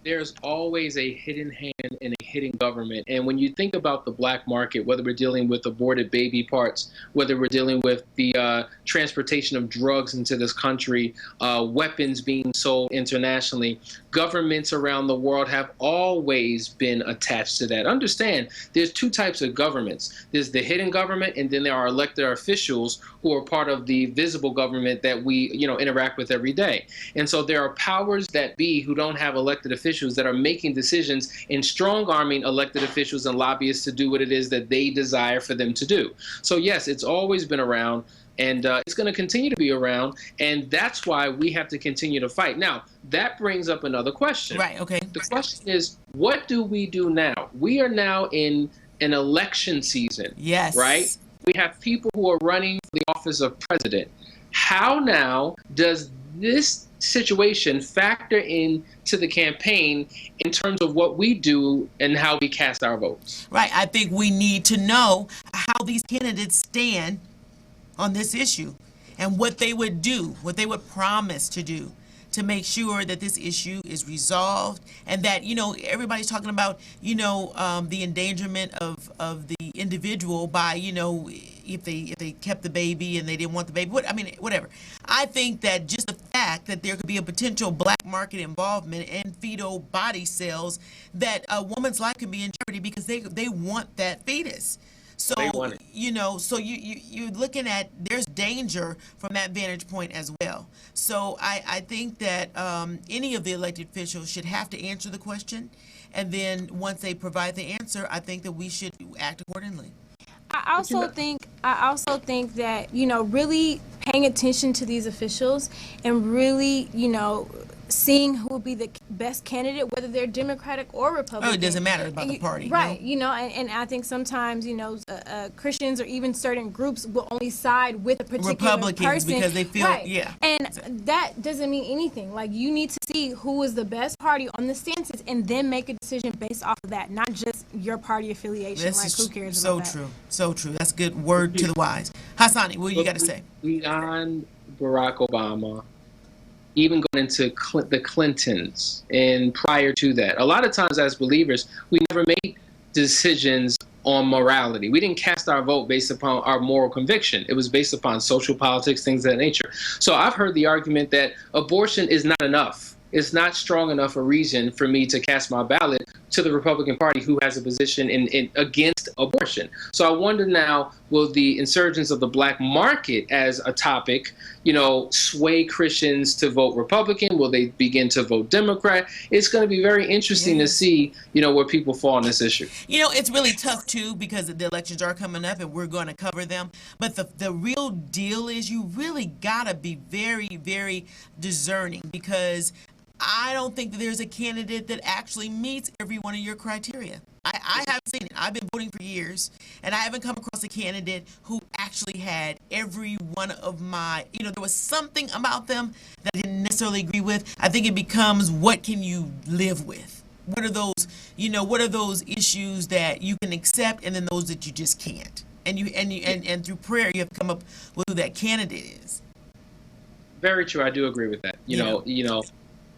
There's always a hidden hand and a hidden government. And when you think about the black market, whether we're dealing with aborted baby parts, whether we're dealing with the transportation of drugs into this country, weapons being sold internationally, governments around the world have always been attached to that. Understand, there's two types of governments. There's the hidden government, and then there are elected officials who are part of the visible government that we, interact with every day. And so there are powers that be who don't have elected officials that are making decisions and strong-arming elected officials and lobbyists to do what it is that they desire for them to do. So yes, it's always been around, and it's going to continue to be around, and that's why we have to continue to fight. Now, that brings up another question. Right, okay. The question is, what do we do now? We are now in an election season. Yes. Right? We have people who are running for the office of president. How now does this situation factor into the campaign in terms of what we do and how we cast our votes? Right. I think we need to know how these candidates stand on this issue and what they would do, what they would promise to do to make sure that this issue is resolved, and that, everybody's talking about, the endangerment of the individual by, if they kept the baby and they didn't want the baby, whatever. I think that just the fact that there could be a potential black market involvement in fetal body cells, that a woman's life can be in jeopardy because they want that fetus. So, you're looking at, there's danger from that vantage point as well. So I think that any of the elected officials should have to answer the question. And then once they provide the answer, I think that we should act accordingly. I also think that, you know, really paying attention to these officials and really, you know, seeing who will be the best candidate, whether they're Democratic or Republican. Oh, it doesn't matter about the party, right? no. You know, and I think sometimes, you know, Christians or even certain groups will only side with a particular Republicans person because they feel, right. yeah. And that doesn't mean anything. Like, you need to see who is the best party on the census and then make a decision based off of that, not just your party affiliation. This like, is who cares so about that? true, so true. That's a good word to the wise. Hassani, what you got to say? Beyond Barack Obama, even going into the Clintons and prior to that, a lot of times as believers, we never made decisions on morality. We didn't cast our vote based upon our moral conviction. It was based upon social politics, things of that nature. So I've heard the argument that abortion is not enough. It's not strong enough a reason for me to cast my ballot to the Republican Party, who has a position in against abortion. So I wonder now, will the insurgence of the black market as a topic, you know, sway Christians to vote Republican? Will they begin to vote Democrat? It's going to be very interesting to see, you know, where people fall on this issue. You know, it's really tough too because the elections are coming up and we're going to cover them. But the real deal is you really got to be very, very discerning, because I don't think that there's a candidate that actually meets every one of your criteria. I haven't seen it. I've been voting for years, and I haven't come across a candidate who actually had every one of my, you know, there was something about them that I didn't necessarily agree with. I think it becomes, what can you live with? What are those, you know, what are those issues that you can accept, and then those that you just can't? And through prayer, you have to come up with who that candidate is. Very true. I do agree with that. You know,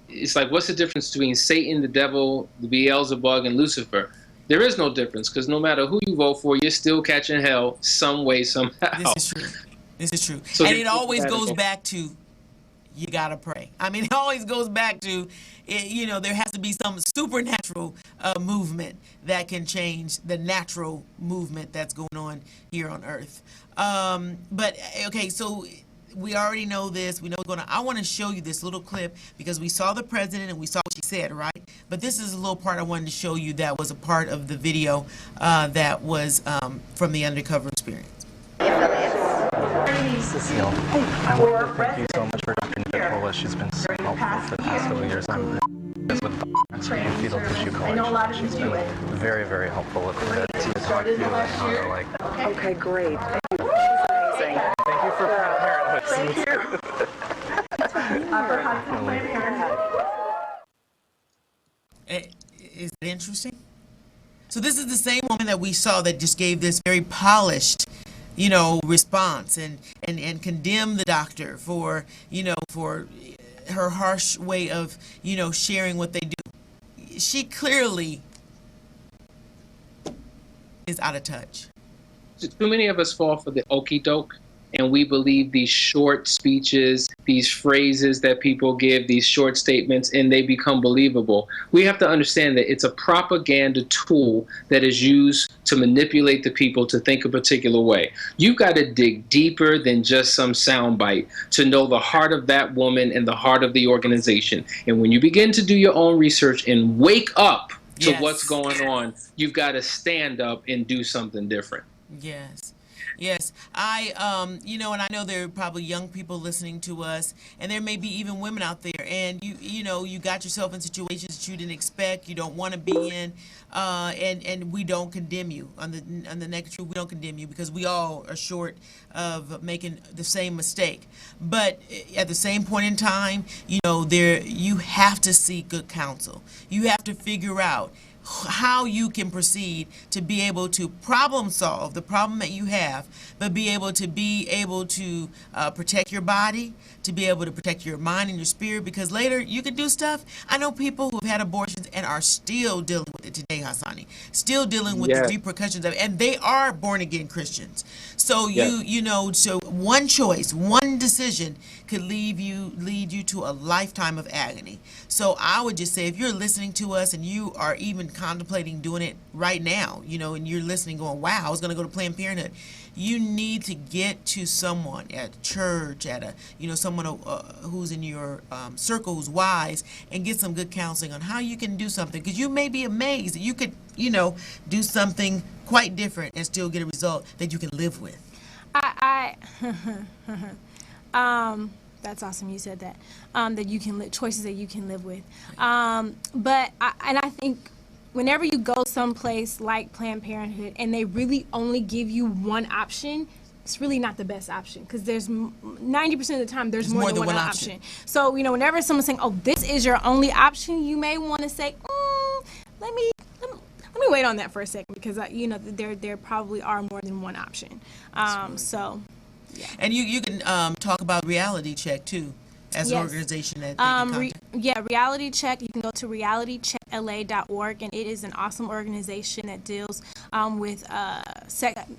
it's like, what's the difference between Satan, the devil, the Beelzebub, and Lucifer? There is no difference, because no matter who you vote for, you're still catching hell some way, somehow. This is true. This is true. So and it always goes back to, you got to pray. I mean, it always goes back to, you know, there has to be some supernatural movement that can change the natural movement that's going on here on earth. But, okay, so we already know this. We know what's going on. I want to show you this little clip because we saw the president and we saw what she said, right? But this is a little part I wanted to show you that was a part of the video that was from the undercover experience. Cecile, I want to thank you so much for Dr. Nicola. She's been so helpful for the past couple of years. I'm with the fetal tissue college. She's been very, very helpful with her to talk to and how to, like. Okay, great. Thank you. Amazing. Thank you for Planned Parenthood. Thank you. Is it interesting? So this is the same woman that we saw that just gave this very polished, you know, response and condemned the doctor for, you know, for her harsh way of, you know, sharing what they do. She clearly is out of touch. Too many of us fall for the okie doke, and we believe these short speeches, these phrases that people give, these short statements, and they become believable. We have to understand that it's a propaganda tool that is used to manipulate the people to think a particular way. You've got to dig deeper than just some soundbite to know the heart of that woman and the heart of the organization. And when you begin to do your own research and wake up to what's going on, you've got to stand up and do something different. Yes. Yes, you know, and I know there are probably young people listening to us, and there may be even women out there, and you know, you got yourself in situations that you didn't expect, you don't want to be in, and we don't condemn you on the Nakid Truth. We don't condemn you because we all are short of making the same mistake. But at the same point in time, you know, you have to seek good counsel. You have to figure out how you can proceed to be able to problem solve the problem that you have, but be able to protect your body, to be able to protect your mind and your spirit, because later you can do stuff. I know people who have had abortions and are still dealing with it today, Hassani, still dealing with the repercussions of it, and they are born again Christians. So you know, so one choice, one decision could lead you to a lifetime of agony. So I would just say, if you're listening to us and you are even contemplating doing it right now, you know, and you're listening going, wow, I was going to go to Planned Parenthood, you need to get to someone at church, at a, you know, someone who's in your circle who's wise, and get some good counseling on how you can do something, because you may be amazed that you could, you know, do something quite different and still get a result that you can live with. That's awesome. You said that. That you can choices that you can live with. I think whenever you go someplace like Planned Parenthood and they really only give you one option, it's really not the best option, because there's 90% of the time there's more than one option. So whenever someone's saying, "Oh, this is your only option," you may want to say, "Let me wait on that for a second," because there probably are more than one option. So. Yeah. And you can talk about Reality Check too, as an organization that they can contact. Reality Check. You can go to realitycheckla.org, and it is an awesome organization that deals with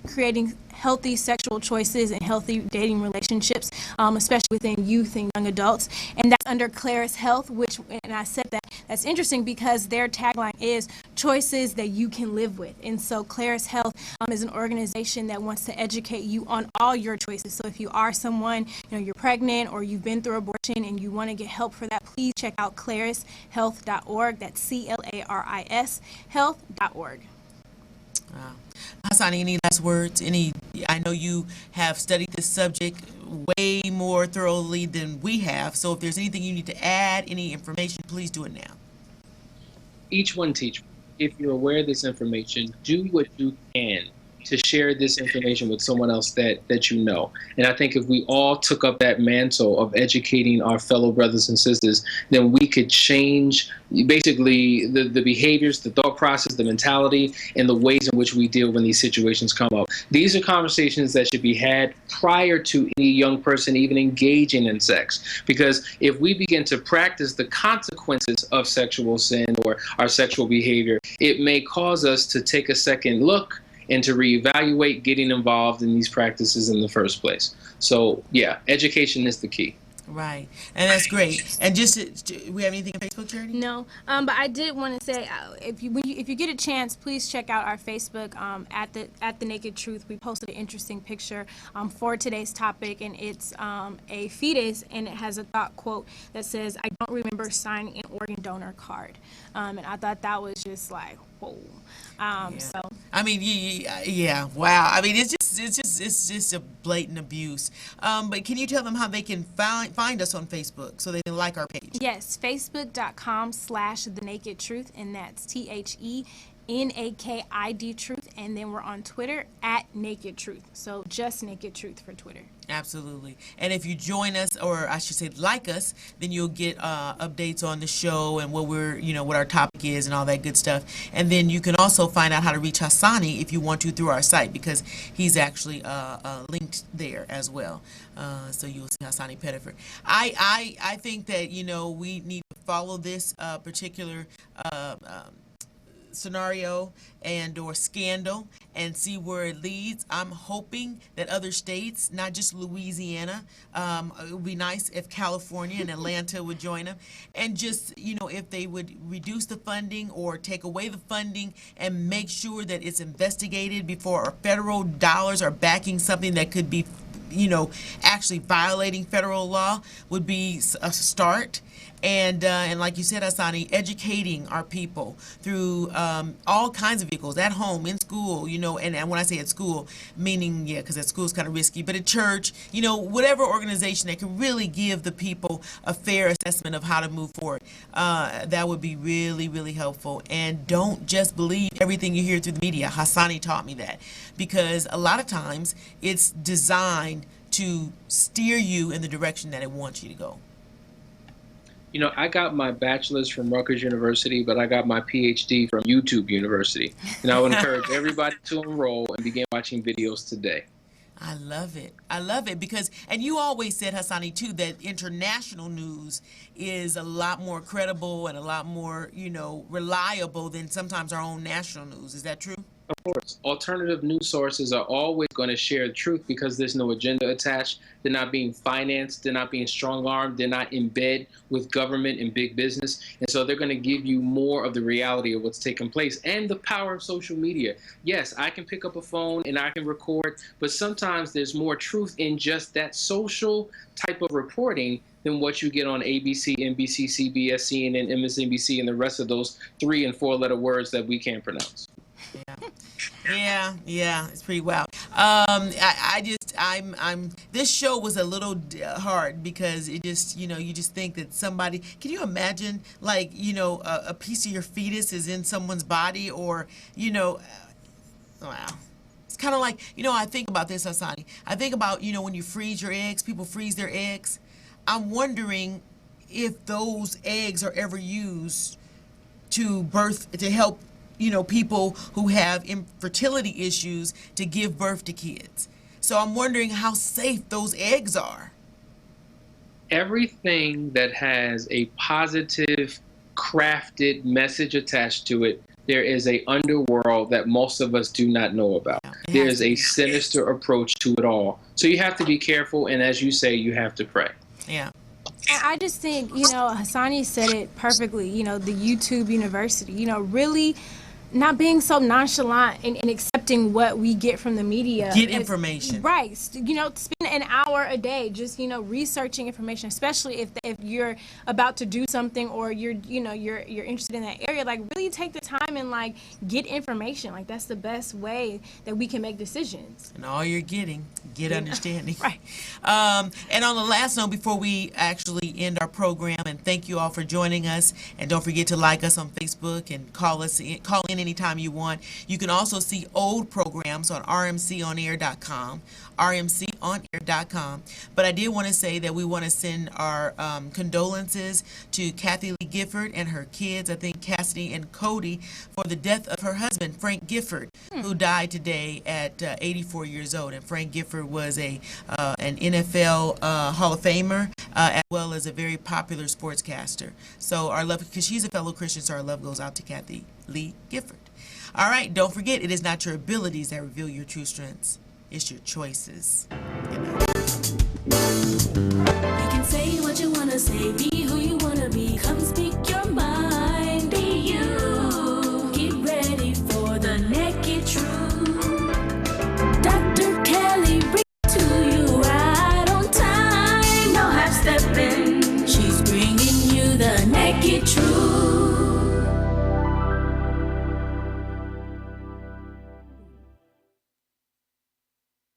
creating healthy sexual choices and healthy dating relationships, especially within youth and young adults. And that's under Claris Health, and I said that's interesting because their tagline is choices that you can live with. And so Claris Health is an organization that wants to educate you on all your choices. So if you are someone, you're pregnant or you've been through abortion and you want to get help for that, please check out clarishealth.org. That's CLARIS health.org. Wow. Hassani, any last words? I know you have studied this subject way more thoroughly than we have, so if there's anything you need to add, any information, please do it now. Each one teach. If you're aware of this information, do what you can to share this information with someone else that you know. And I think if we all took up that mantle of educating our fellow brothers and sisters, then we could change basically the behaviors, the thought process, the mentality, and the ways in which we deal when these situations come up. These are conversations that should be had prior to any young person even engaging in sex. Because if we begin to practice the consequences of sexual sin or our sexual behavior, it may cause us to take a second look and to reevaluate getting involved in these practices in the first place. So yeah, education is the key. Right, and that's great. And just, we have anything on Facebook, Charity? No, but I did want to say, if you get a chance, please check out our Facebook at the Nakid Truth. We posted an interesting picture for today's topic, and it's a fetus, and it has a thought quote that says, "I don't remember signing an organ donor card," and I thought that was just like, whoa. So I mean, yeah, wow. I mean, it's just a blatant abuse. But can you tell them how they can find us on Facebook so they can like our page? Yes, facebook.com/The Nakid Truth, and that's TheNakid Truth, and then we're on Twitter at Nakid Truth. So just Nakid Truth for Twitter. Absolutely. And if you join us, or I should say like us, then you'll get updates on the show and what what our topic is and all that good stuff. And then you can also find out how to reach Hassani if you want to through our site, because he's actually linked there as well. So you'll see Hassani Pettiford. I think that we need to follow this particular scenario and or scandal and see where it leads. I'm hoping that other states, not just Louisiana, it would be nice if California and Atlanta would join them, and just if they would reduce the funding or take away the funding and make sure that it's investigated before federal dollars are backing something that could be actually violating federal law, would be a start. And like you said, Hassani, educating our people through all kinds of vehicles, at home, in school, and when I say at school, meaning, because at school is kind of risky, but at church, whatever organization that can really give the people a fair assessment of how to move forward, that would be really, really helpful. And don't just believe everything you hear through the media. Hassani taught me that, because a lot of times it's designed to steer you in the direction that it wants you to go. I got my bachelor's from Rutgers University, but I got my PhD from YouTube University. And I would encourage everybody to enroll and begin watching videos today. I love it. I love it because, and you always said, Hassani, too, that international news is a lot more credible and a lot more, reliable than sometimes our own national news. Is that true? Of course. Alternative news sources are always going to share the truth because there's no agenda attached. They're not being financed. They're not being strong-armed. They're not in bed with government and big business. And so they're going to give you more of the reality of what's taking place and the power of social media. Yes, I can pick up a phone and I can record, but sometimes there's more truth in just that social type of reporting than what you get on ABC, NBC, CBS, CNN, MSNBC, and the rest of those 3- and 4-letter words that we can't pronounce. Yeah. Yeah, it's pretty wild. This show was a little hard because it just, you just think that somebody, can you imagine, like, a piece of your fetus is in someone's body, or, wow. It's kind of like, I think about this, Asani. I think about, when you freeze your eggs, people freeze their eggs. I'm wondering if those eggs are ever used to help, people who have infertility issues to give birth to kids. So I'm wondering how safe those eggs are. Everything that has a positive, crafted message attached to it, there is a underworld that most of us do not know about. There's a sinister approach to it all. So you have to be careful, and as you say, you have to pray. Yeah. I just think, Hassani said it perfectly, the YouTube University, really not being so nonchalant and accepting what we get from the media. Get information. Right. Spend an hour a day just, researching information, especially if you're about to do something, or you're interested in that area. Like, really take the time and, like, get information. Like, that's the best way that we can make decisions. And all you're getting, get understanding. Right. And on the last note, before we actually end our program, and thank you all for joining us, and don't forget to like us on Facebook and call in anytime you want. You can also see old programs on rmconair.com, rmconair.com. But I did want to say that we want to send our condolences to Kathy Lee Gifford and her kids, I think Cassidy and Cody, for the death of her husband, Frank Gifford, who died today at 84 years old. And Frank Gifford was an NFL Hall of Famer, as well as a very popular sportscaster. So our love, because she's a fellow Christian, so our love goes out to Kathy Lee Gifford. All right, don't forget, it is not your abilities that reveal your true strengths. It's your choices. Good night. You can say what you want to say, be who you want to be. Come speak your mind, be you. Get ready for the Nakid Truth. Dr. Kelly, bring to you right on time. No half stepping. She's bringing you the Nakid Truth.